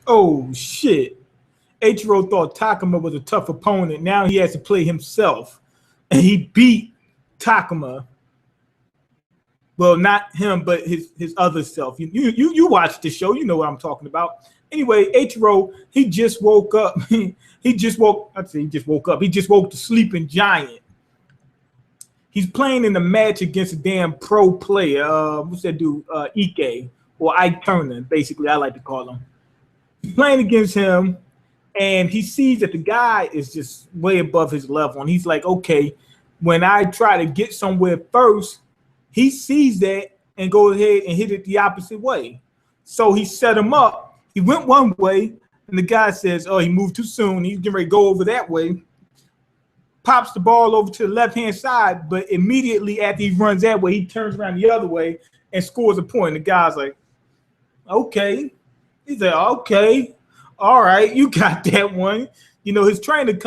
Oh shit. Ichiro thought Takuma was a tough opponent. Now he has to play himself. And he beat Takuma. Well, not him, but his other self. You watched the show. You know what I'm talking about. Anyway, Ichiro, he just woke up. He just woke up. He just woke the sleeping giant. He's playing in a match against a damn pro player. What's that dude? Ike, or Ike Turner, basically, I like to call him. He's playing against him, and he sees that the guy is just way above his level. And he's like, okay, when I try to get somewhere first, he sees that and goes ahead and hit it the opposite way. So he set him up. He went one way, and the guy says, oh, he moved too soon. He's getting ready to go over that way. Pops the ball over to the left-hand side, but immediately after he runs that way, he turns around the other way and scores a point. The guy's like, okay. He's like, okay, all right, you got that one. You know, his trainers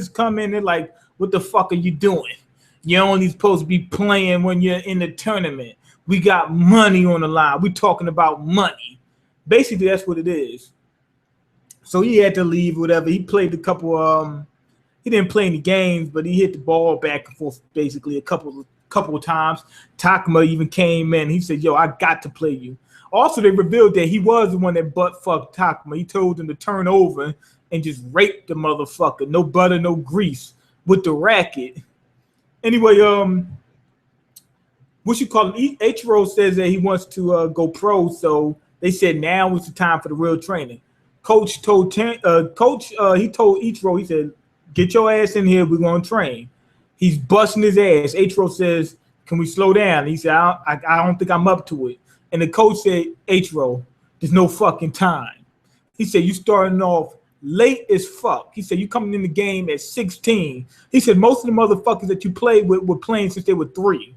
come in and like, what the fuck are you doing? You're only supposed to be playing when you're in the tournament. We got money on the line. We're talking about money. Basically, that's what it is. So he had to leave, whatever. He played a couple, he didn't play any games, but he hit the ball back and forth basically a couple of times. Takuma even came in. He said, yo, I got to play you. Also, they revealed that he was the one that butt-fucked Takuma. He told him to turn over and just rape the motherfucker. No butter, no grease with the racket. Anyway, what you call him? Ichiro says that he wants to go pro, so they said now is the time for the real training. Coach told Ichiro, he said, get your ass in here, we're going to train. He's busting his ass. Ichiro says, can we slow down? He said, I don't think I'm up to it. And the coach said, Ichiro, there's no fucking time. He said, you starting off late as fuck. He said, you coming in the game at 16. He said, most of the motherfuckers that you played with were playing since they were 3.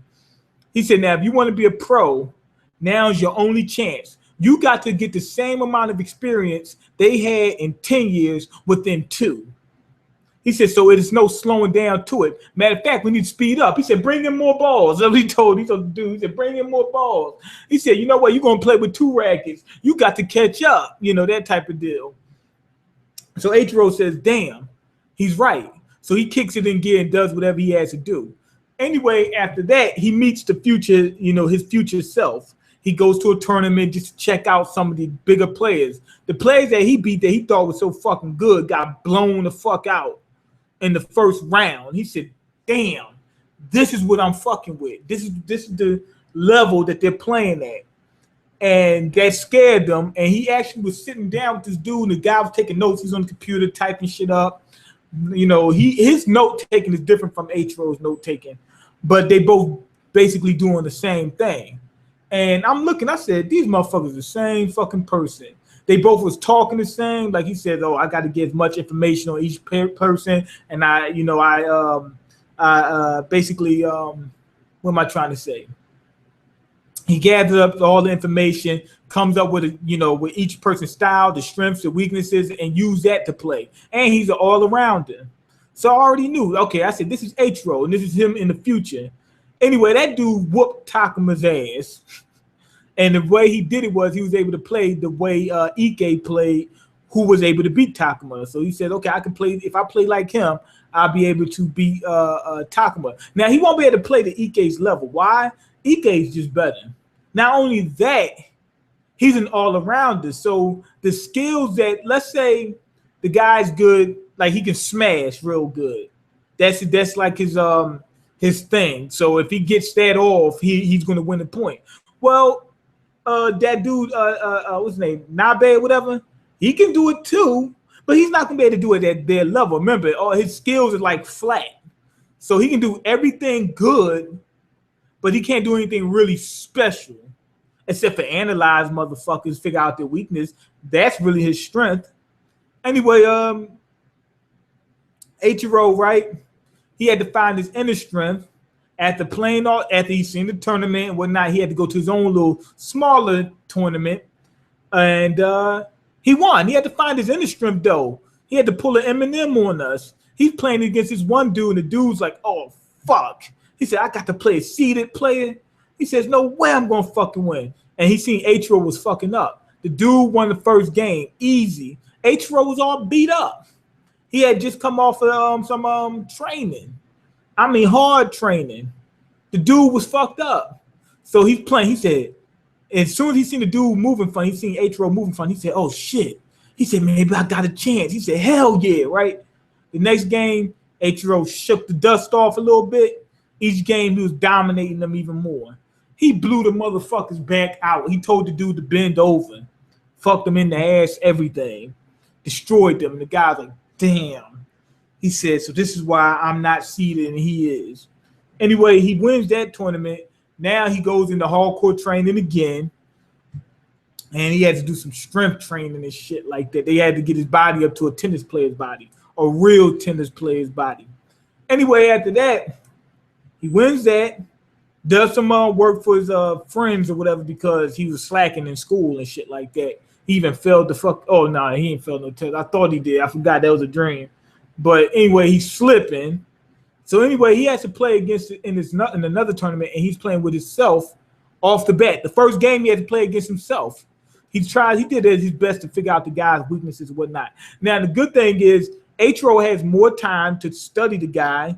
He said, now, if you want to be a pro, now's your only chance. You got to get the same amount of experience they had in 10 years within 2. He said, so it is no slowing down to it. Matter of fact, we need to speed up. He said, bring in more balls. That's what he told the dude. He said, bring in more balls. He said, you know what? You're going to play with 2 rackets. You got to catch up. You know, that type of deal. So Ichiro says, damn, he's right. So he kicks it in gear and does whatever he has to do. Anyway, after that, he meets the future, you know, his future self. He goes to a tournament just to check out some of the bigger players. The players that he beat that he thought was so fucking good got blown the fuck out in the first round. He said, damn, this is what I'm fucking with. This is the level that they're playing at. And that scared them. And he actually was sitting down with this dude, and the guy was taking notes. He's on the computer typing shit up. You know, his note taking is different from Ichiro's note taking, but they both basically doing the same thing. And I'm looking, I said, these motherfuckers are the same fucking person. They both was talking the same. Like he said, oh, I got to get as much information on each person. And I basically, what am I trying to say? He gathers up all the information, comes up with with each person's style, the strengths, the weaknesses, and use that to play. And he's an all-arounder. So I already knew. Okay, I said, this is Ichiro, and this is him in the future. Anyway, that dude whooped Takuma's ass. And the way he did it was he was able to play the way Ike played, who was able to beat Takuma. So he said, okay, I can play. If I play like him, I'll be able to beat Takuma. Now, he won't be able to play to Ike's level. Why? Ike's just better. Not only that, he's an all-arounder. So the skills that, let's say the guy's good, like he can smash real good. That's like his thing. So if he gets that off, he's going to win the point. Well, that dude, what's his name, Nabe, whatever, he can do it too, but he's not going to be able to do it at their level. Remember, all his skills are like flat. So he can do everything good, but he can't do anything really special, except for analyze motherfuckers, figure out their weakness. That's really his strength. Anyway, Ichiro, right? He had to find his inner strength after he's seen the tournament and whatnot. He had to go to his own little smaller tournament, and he won. He had to find his inner strength though. He had to pull an Eminem on us. He's playing against this one dude, and the dude's like, "Oh fuck." He said, I got to play a seeded player. He says, no way I'm going to fucking win. And he seen Ichiro was fucking up. The dude won the first game, easy. H-Row was all beat up. He had just come off of some training. I mean, hard training. The dude was fucked up. So he's playing. He said, as soon as he seen the dude moving funny, he seen H-Row moving funny, he said, oh, shit. He said, maybe I got a chance. He said, hell yeah, right? The next game, H-Row shook the dust off a little bit. Each game, he was dominating them even more. He blew the motherfuckers back out. He told the dude to bend over. Fucked them in the ass, everything. Destroyed them. And the guy's like, damn. He said, so this is why I'm not seeded and he is. Anyway, he wins that tournament. Now he goes into hardcore training again. And he had to do some strength training and shit like that. They had to get his body up to a tennis player's body. A real tennis player's body. Anyway, after that, he wins that. Does some work for his friends or whatever because he was slacking in school and shit like that. He even failed the fuck. Oh, no, he ain't failed no test. I thought he did. I forgot that was a dream. But anyway, he's slipping. So anyway, he has to play against in another tournament, and he's playing with himself off the bat. The first game he had to play against himself. He did his best to figure out the guy's weaknesses and whatnot. Now, the good thing is H-Row has more time to study the guy,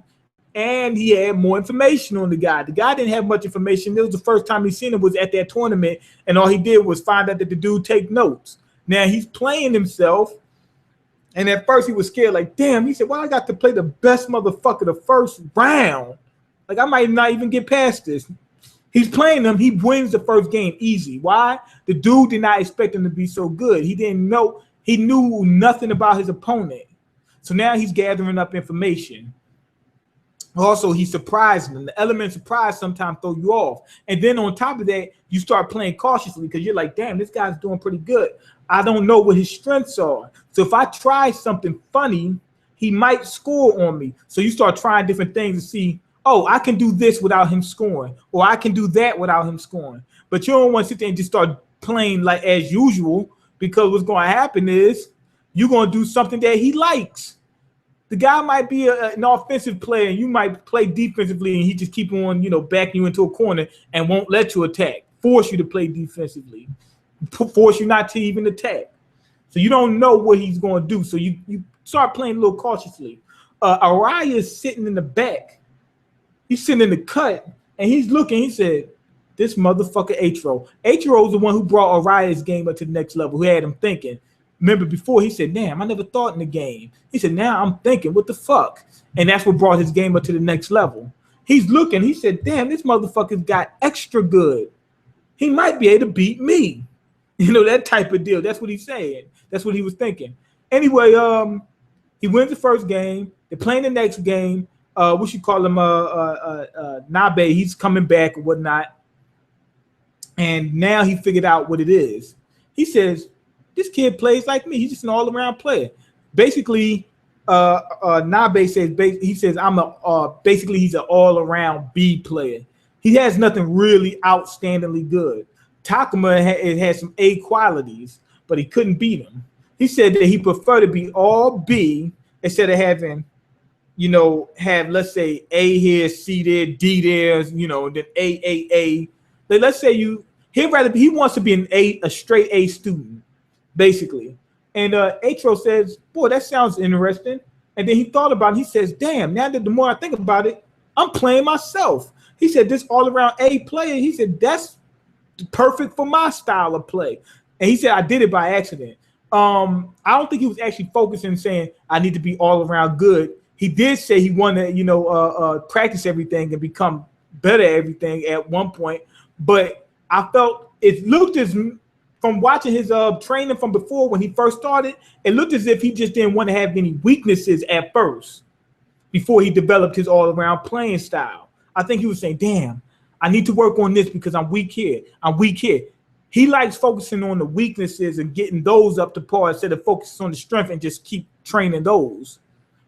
and he had more information on the guy. The guy didn't have much information. It was the first time he seen him was at that tournament, and all he did was find out that the dude take notes. Now, he's playing himself, and at first he was scared, like, damn, he said, well, I got to play the best motherfucker the first round. Like, I might not even get past this. He's playing them. He wins the first game easy. Why? The dude did not expect him to be so good. He didn't know. He knew nothing about his opponent. So now he's gathering up information. Also, he surprised him. The element of surprise sometimes throw you off. And then on top of that, you start playing cautiously because you're like, damn, this guy's doing pretty good. I don't know what his strengths are. So if I try something funny, he might score on me. So you start trying different things to see, oh, I can do this without him scoring, or I can do that without him scoring. But you don't want to sit there and just start playing like as usual, because what's going to happen is you're going to do something that he likes. The guy might be an offensive player, and you might play defensively, and he just keep on, backing you into a corner and won't let you attack, force you to play defensively, force you not to even attack. So you don't know what he's going to do. So you start playing a little cautiously. Araya is sitting in the back. He's sitting in the cut, and he's looking. He said, this motherfucker H-Row. H-Row is the one who brought Araya's game up to the next level, who had him thinking. Remember before he said, damn, I never thought in the game. He said, now I'm thinking, what the fuck? And that's what brought his game up to the next level. He's looking. He said, damn, this motherfucker's got extra good. He might be able to beat me. That type of deal. That's what he's saying. That's what he was thinking. Anyway, he wins the first game. They're playing the next game. We should call him Nabe. He's coming back and whatnot. And now he figured out what it is. He says, this kid plays like me. He's just an all-around player. Basically, Nabe says, basically he's an all-around B player. He has nothing really outstandingly good. Takuma has some A qualities, but he couldn't beat him. He said that he preferred to be all B instead of having, have, let's say, A here, C there, D there, then A. Like, let's say he wants to be a straight A student, basically. And H-Row says, boy, that sounds interesting. And then he thought about it. He says, damn, now that the more I think about it, I'm playing myself. He said, this all-around A player, he said, that's perfect for my style of play. And he said, I did it by accident. I don't think he was actually focusing saying, I need to be all-around good. He did say he wanted to, practice everything and become better at everything at one point. But I felt it looked as, from watching his training from before when he first started, it looked as if he just didn't want to have any weaknesses at first before he developed his all-around playing style. I think he was saying, damn, I need to work on this because I'm weak here. He likes focusing on the weaknesses and getting those up to par instead of focusing on the strength and just keep training those,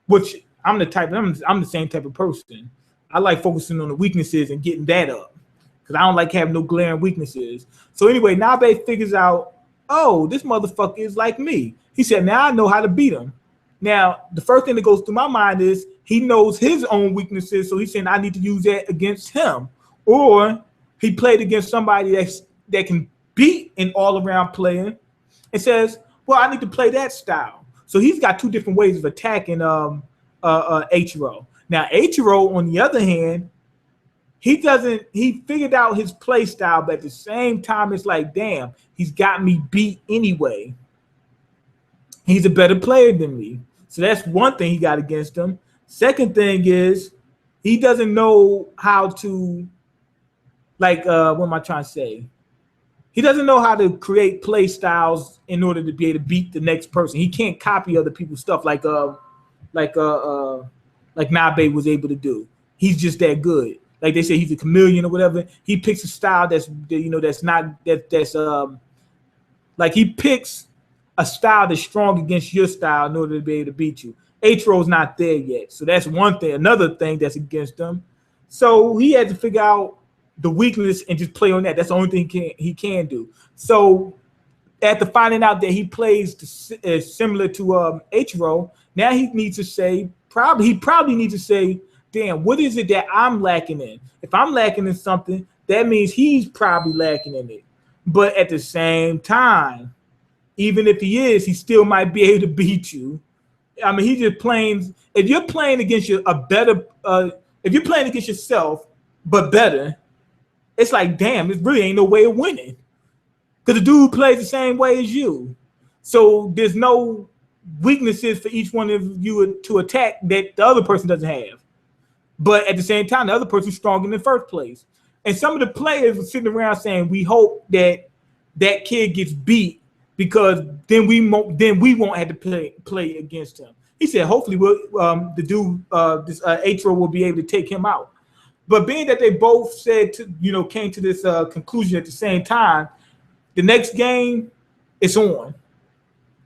which I'm the same type of person. I like focusing on the weaknesses and getting that up because I don't like having no glaring weaknesses. So anyway, Nabe figures out, oh, this motherfucker is like me. He said, now I know how to beat him. Now, the first thing that goes through my mind is he knows his own weaknesses, so he's saying I need to use that against him. Or he played against somebody that can beat an all-around player, and says, well, I need to play that style. So he's got two different ways of attacking Ichiro. Now, Ichiro, on the other hand, he figured out his play style, but at the same time, it's like, damn, he's got me beat anyway. He's a better player than me. So that's one thing he got against him. Second thing is he doesn't know how to, like, what am I trying to say? He doesn't know how to create play styles in order to be able to beat the next person. He can't copy other people's stuff like Nabe was able to do. He's just that good. Like they say, he's a chameleon or whatever. He picks a style that's like he picks a style that's strong against your style in order to be able to beat you. Ichiro's not there yet. So that's one thing. Another thing that's against him. So he had to figure out the weakness and just play on that. That's the only thing he can do. So after finding out that he plays similar to Ichiro, now he needs to say, he probably needs to say, damn, what is it that I'm lacking in? If I'm lacking in something, that means he's probably lacking in it. But at the same time, even if he is, he still might be able to beat you. I mean, he's just playing. If you're playing against if you're playing against yourself, but better, it's like, damn, it really ain't no way of winning. Because the dude plays the same way as you. So there's no weaknesses for each one of you to attack that the other person doesn't have. But at the same time, the other person's stronger in the first place. And some of the players were sitting around saying, we hope that that kid gets beat because then we won't have to play against him. He said, hopefully this Ichiro will be able to take him out. But being that they both said, came to this conclusion at the same time, the next game, it's on.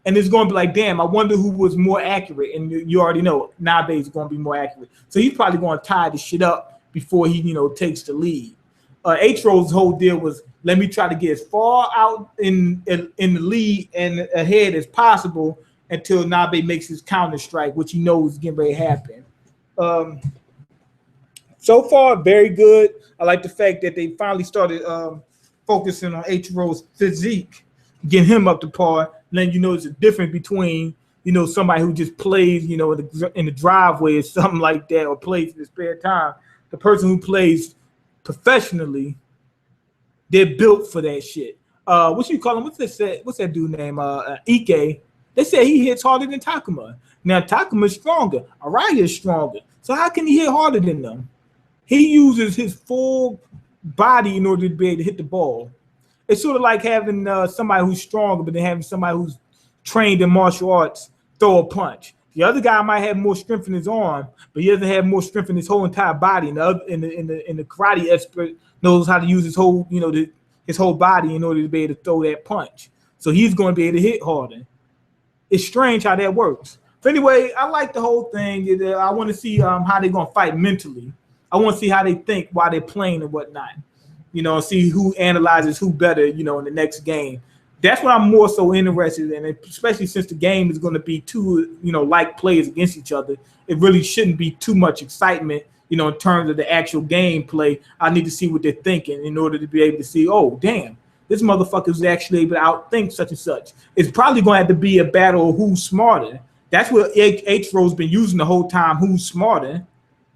And it's going to be like, damn, I wonder who was more accurate. And you already know, nowadays it's going to be more accurate. So he's probably going to tie the shit up before he, takes the lead. Ichiro's whole deal was, let me try to get as far out in the lead and ahead as possible until Nabe makes his counter strike, which he knows is getting ready to happen. So far, very good. I like the fact that they finally started focusing on Ichiro's physique, getting him up to par. And then there's a difference between somebody who just plays in the driveway or something like that, or plays in his spare time. The person who plays professionally, they're built for that shit. What you call him? What's that dude name? Ike. They say he hits harder than Takuma. Now Takuma's stronger. Araya is stronger. So how can he hit harder than them? He uses his full body in order to be able to hit the ball. It's sort of like having somebody who's stronger, but then having somebody who's trained in martial arts throw a punch. The other guy might have more strength in his arm, but he doesn't have more strength in his whole entire body. And the karate expert knows how to use his whole, his whole body in order to be able to throw that punch. So he's going to be able to hit harder. It's strange how that works. But anyway, I like the whole thing. I want to see how they're going to fight mentally. I want to see how they think while they're playing and whatnot. See who analyzes who better, in the next game. That's what I'm more so interested in, especially since the game is going to be two, like players against each other. It really shouldn't be too much excitement, in terms of the actual gameplay. I need to see what they're thinking in order to be able to see, oh, damn, this motherfucker is actually able to outthink such and such. It's probably going to have to be a battle of who's smarter. That's what Ichiro's been using the whole time, who's smarter.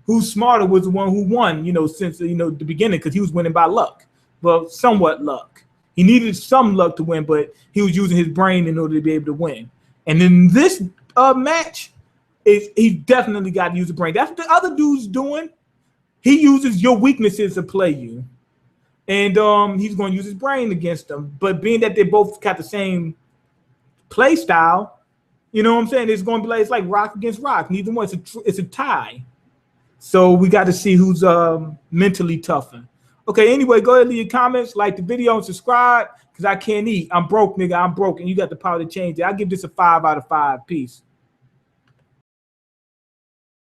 Who's smarter was the one who won, since, the beginning, because he was winning by luck. Well, somewhat luck. He needed some luck to win, but he was using his brain in order to be able to win. And in this match, he definitely got to use the brain. That's what the other dude's doing. He uses your weaknesses to play you. And he's going to use his brain against them. But being that they both got the same play style, you know what I'm saying? It's going to be like, it's like rock against rock. Neither one, it's a tie. So we got to see who's mentally tougher. Okay, anyway, go ahead and leave your comments, like the video, and subscribe, because I can't eat. I'm broke, nigga. I'm broke, and you got the power to change it. I give this a 5 out of 5. Peace.